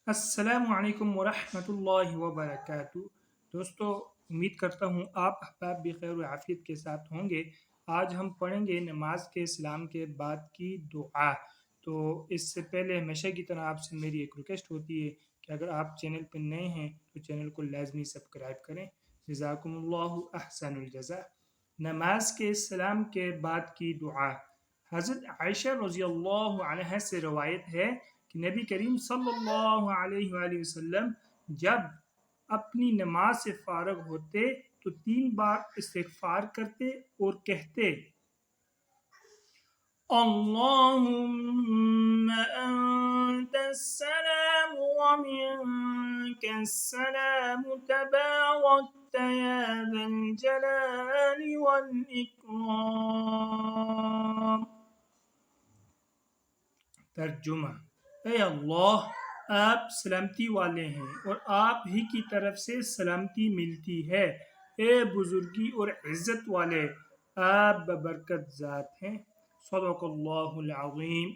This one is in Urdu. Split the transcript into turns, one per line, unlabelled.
السلام علیکم ورحمۃ اللہ وبرکاتہ۔ دوستو، امید کرتا ہوں آپ احباب بھی خیر و عافیت کے ساتھ ہوں گے۔ آج ہم پڑھیں گے نماز کے سلام کے بعد کی دعا۔ تو اس سے پہلے ہمیشہ کی طرح آپ سے میری ایک ریکویسٹ ہوتی ہے کہ اگر آپ چینل پہ نئے ہیں تو چینل کو لازمی سبسکرائب کریں۔ جزاکم اللہ احسن الجزاء۔ نماز کے سلام کے بعد کی دعا۔ حضرت عائشہ رضی اللہ عنہ سے روایت ہے کہ نبی کریم صلی اللہ علیہ وآلہ وسلم جب اپنی نماز سے فارغ ہوتے تو 3 بار استغفار کرتے اور کہتے: اللہم انت السلام ومنک السلام تبارکت یا ذا الجلال والاکرام۔ ترجمہ: اے اللہ، آپ سلامتی والے ہیں اور آپ ہی کی طرف سے سلامتی ملتی ہے۔ اے بزرگی اور عزت والے، آپ ببرکت ذات ہیں۔ صدق اللہ العظیم۔